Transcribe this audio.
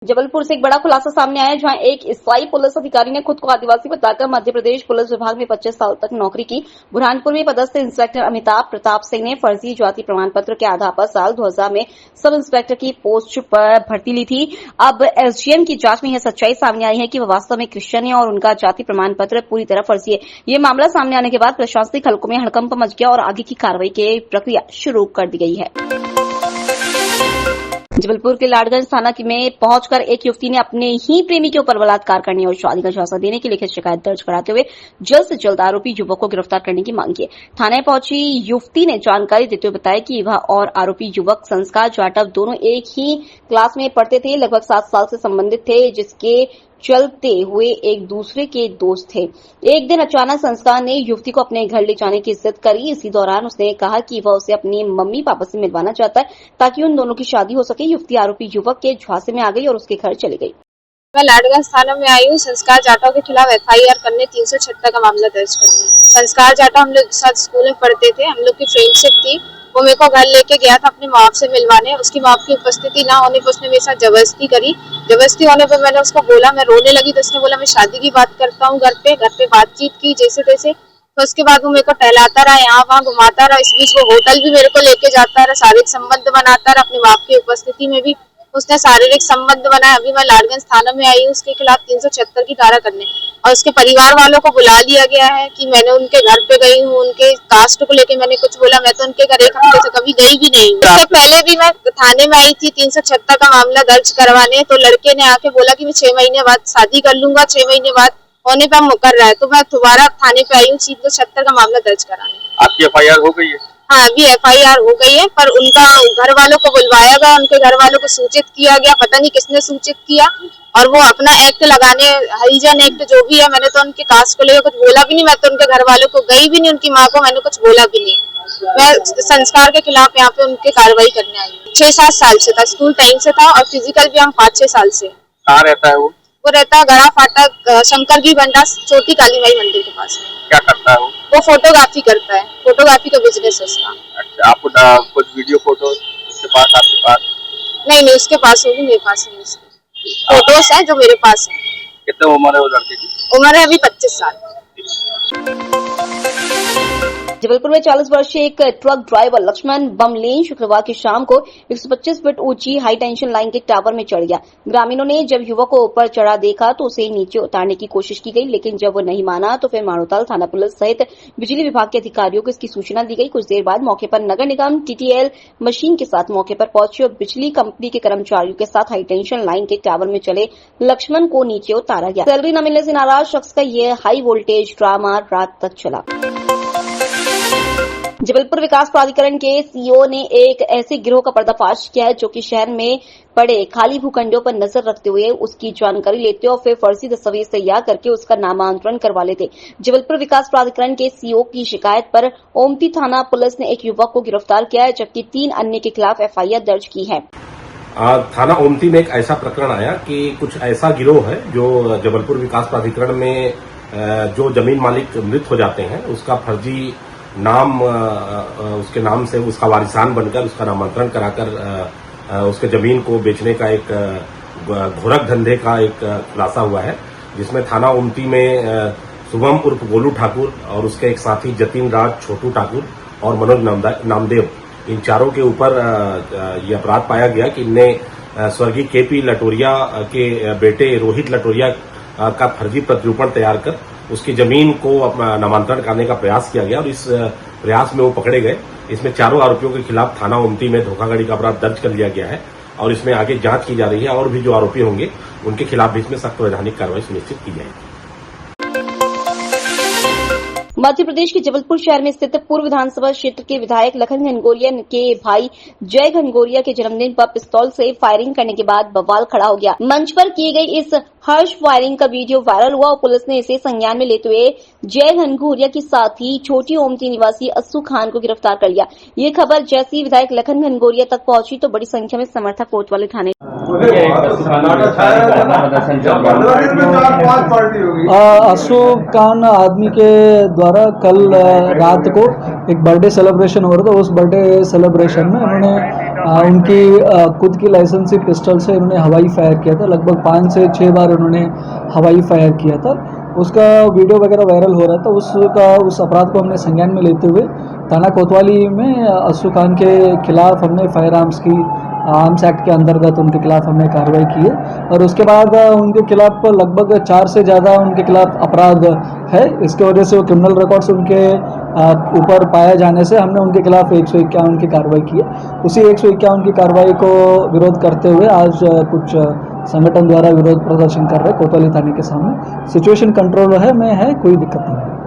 जबलपुर से एक बड़ा खुलासा सामने आया, जहां एक ईसाई पुलिस अधिकारी ने खुद को आदिवासी बताकर मध्य प्रदेश पुलिस विभाग में 25 साल तक नौकरी की। बुरहानपुर में पदस्थ इंस्पेक्टर अमिताभ प्रताप सिंह ने फर्जी जाति प्रमाण पत्र के आधार पर साल 2000 में सब इंस्पेक्टर की पोस्ट पर भर्ती ली थी। अब एसडीएम की जांच में यह सच्चाई सामने आई है कि वह वास्तव में क्रिश्चियन है और उनका जाति प्रमाण पत्र पूरी तरह फर्जी है। ये मामला सामने आने के बाद प्रशासनिक हलकों में हड़कंप मच गया और आगे की कार्रवाई की प्रक्रिया शुरू कर दी गई है। जबलपुर के लाडगंज थाना में पहुंचकर एक युवती ने अपने ही प्रेमी के ऊपर बलात्कार करने और शादी का झांसा देने की लिखित शिकायत दर्ज कराते हुए जल्द से जल्द आरोपी युवक को गिरफ्तार करने की मांग की। थाने पहुंची युवती ने जानकारी देते हुए बताया कि वह और आरोपी युवक संस्कार जाटव दोनों एक ही क्लास में पढ़ते थे, लगभग 7 साल से संबंधित थे, जिसके चलते हुए एक दूसरे के दोस्त थे। एक दिन अचानक संस्कार ने युवती को अपने घर ले जाने की जिद करी। इसी दौरान उसने कहा कि वह उसे अपनी मम्मी पापा से मिलवाना चाहता है ताकि उन दोनों की शादी हो सके। युवती आरोपी युवक के झांसे में आ गई और उसके घर चली गई। मैं लाडगंज थाना में आई हूँ संस्कार जाटव के खिलाफ एफआईआर करने, 376 का मामला दर्ज करने। संस्कार जाटव हम लोग साथ स्कूल में पढ़ते थे, हम लोग की फ्रेंडशिप थी। वो मेरे को घर लेके गया था अपने माँ बाप से मिलवाने। उसकी माँ बाप की उपस्थिति ना होने पर उसने मेरे साथ जबरदस्ती करी। जबरदस्ती होने पर मैंने उसको बोला, मैं रोने लगी तो उसने बोला मैं शादी की बात करता हूँ। घर पे बातचीत की जैसे तैसे। तो उसके बाद वो मेरे को टहलाता रहा, यहाँ वहाँ घुमाता रहा। इस बीच वो होटल भी मेरे को लेके जाता रहा, शारीरिक संबंध बनाता रहा। अपने बाप की उपस्थिति में भी उसने शारीरिक संबंध बनाया। अभी मैं लाडगंज थाना में आई हूँ उसके खिलाफ 376 की धारा करने, और उसके परिवार वालों को बुला लिया गया है कि मैंने उनके घर पे गई हूँ, उनके कास्ट को लेके मैंने कुछ बोला। मैं तो उनके घर एक हफ्ते से कभी गई भी नहीं हूँ। इससे पहले भी मैं थाने में आई थी 376 का मामला दर्ज करवाने, तो लड़के ने आके बोला कि मैं 6 महीने बाद शादी कर लूंगा। 6 महीने बाद होने पर मुकर रहा है, तो मैं दोबारा थाने पे आई हूँ 376 का मामला दर्ज कराने। आपकी एफआईआर हो गई है? हाँ, अभी एफआईआर हो गई है, पर उनका घर वालों को बुलवाया गया, उनके घर वालों को सूचित किया गया। पता नहीं किसने सूचित किया, और वो अपना एक्ट लगाने, हरिजन एक्ट जो भी है, मैंने तो उनके कास्ट को लेकर कुछ बोला भी नहीं। मैं तो उनके घर वालों को गई भी नहीं, उनकी माँ को मैंने कुछ बोला भी नहीं। मैं संस्कार के खिलाफ यहाँ पे उनके कार्रवाई करने आई हूँ। 6-7 साल से था, स्कूल टाइम से था, और फिजिकल भी हम 5-6 साल से। कहाँ रहता है वो? वो रहता है गड़ा फाटक शंकर जी बंडा छोटी काली माई मंदिर के पास। क्या करता है वो फोटोग्राफी करता है, फोटोग्राफी का बिजनेस है उसका। अच्छा, आपको कुछ वीडियो फोटो उसके पास, आपके पास? नहीं, उसके पास होगी, मेरे पास नहीं। उसके फोटोज है जो मेरे पास है। कितने उम्र है वो लड़के की? उम्र है अभी 25 साल। जबलपुर में 40 वर्षीय एक ट्रक ड्राइवर लक्ष्मण बमलेन शुक्रवार की शाम को 125 फीट ऊंची हाई टेंशन लाइन के टावर में चढ़ गया। ग्रामीणों ने जब युवक को ऊपर चढ़ा देखा तो उसे नीचे उतारने की कोशिश की गई, लेकिन जब वो नहीं माना तो फिर मानोताल थाना पुलिस सहित बिजली विभाग के अधिकारियों को इसकी सूचना दी गई। कुछ देर बाद मौके पर नगर निगम टीटीएल मशीन के साथ मौके पर पहुंचे और बिजली कंपनी के कर्मचारियों के साथ हाई टेंशन लाइन के टावर में चले लक्ष्मण को नीचे उतारा गया। सैलरी न मिलने से नाराज शख्स का यह हाई वोल्टेज ड्रामा रात तक चला। जबलपुर विकास प्राधिकरण के सीईओ ने एक ऐसे गिरोह का पर्दाफाश किया है जो कि शहर में पड़े खाली भूखंडों पर नजर रखते हुए उसकी जानकारी लेते और फिर फर्जी दस्तावेज तैयार करके उसका नामांतरण करवा लेते। जबलपुर विकास प्राधिकरण के सीईओ की शिकायत पर ओमती थाना पुलिस ने एक युवक को गिरफ्तार किया है, जबकि 3 अन्य के खिलाफ एफआईआर दर्ज की है। थाना ओमती में एक ऐसा प्रकरण आया कि कुछ ऐसा गिरोह है जो जबलपुर विकास प्राधिकरण में जो जमीन मालिक मृत हो जाते हैं उसका फर्जी नाम, उसके नाम से उसका वारिसान बनकर उसका नामांतरण कराकर उसके जमीन को बेचने का एक घोरक धंधे का एक खुलासा हुआ है, जिसमें थाना ओमती में शुभम उर्फ गोलू ठाकुर और उसके एक साथी जतिन राज छोटू ठाकुर और मनोज नामदेव, इन चारों के ऊपर यह अपराध पाया गया कि इनने स्वर्गीय केपी लटोरिया के बेटे रोहित लटोरिया का फर्जी प्रतिरूपण तैयार कर उसकी जमीन को नामांतरण करने का प्रयास किया गया, और इस प्रयास में वो पकड़े गए। इसमें चारों आरोपियों के खिलाफ थाना ओमती में धोखाधड़ी का अपराध दर्ज कर लिया गया है, और इसमें आगे जांच की जा रही है, और भी जो आरोपी होंगे उनके खिलाफ भी इसमें सख्त वैधानिक कार्रवाई सुनिश्चित की जाएगी। मध्य प्रदेश के जबलपुर शहर में स्थित पूर्व विधानसभा क्षेत्र के विधायक लखन घनघोरिया के भाई जय घनघोरिया के जन्मदिन पर पिस्तौल से फायरिंग करने के बाद बवाल खड़ा हो गया। मंच पर की गई इस हर्ष फायरिंग का वीडियो वायरल हुआ और पुलिस ने इसे संज्ञान में लेते हुए जय घनघोरिया के साथी छोटी ओमती निवासी अस्सू खान को गिरफ्तार कर लिया। ये खबर जैसी विधायक लखन घनघोरिया तक पहुंची तो बड़ी संख्या में समर्थक कोतवाली थाने अस्सू खान आदमी के द्वारा कल रात को एक बर्थडे सेलिब्रेशन हो रहा था। उस बर्थडे सेलिब्रेशन में उन्होंने उनकी खुद की लाइसेंसी पिस्टल से उन्होंने हवाई फायर किया था। लगभग 5 से 6 बार उन्होंने हवाई फायर किया था। उसका वीडियो वगैरह वायरल हो रहा था। उस अपराध को हमने संज्ञान में लेते हुए थाना कोतवाली में असू खान के खिलाफ हमने फायर आर्म्स एक्ट के अंतर्गत उनके खिलाफ हमने कार्रवाई की है। और उसके बाद उनके खिलाफ लगभग 4 से ज़्यादा उनके खिलाफ अपराध है। इसके वजह से वो क्रिमिनल रिकॉर्ड्स उनके ऊपर पाए जाने से हमने उनके खिलाफ 151 की कार्रवाई की है। उसी 151 की कार्रवाई को विरोध करते हुए आज कुछ संगठन द्वारा विरोध प्रदर्शन कर रहे कोतवाली थाने के सामने। सिचुएशन कंट्रोल में है, कोई दिक्कत नहीं है।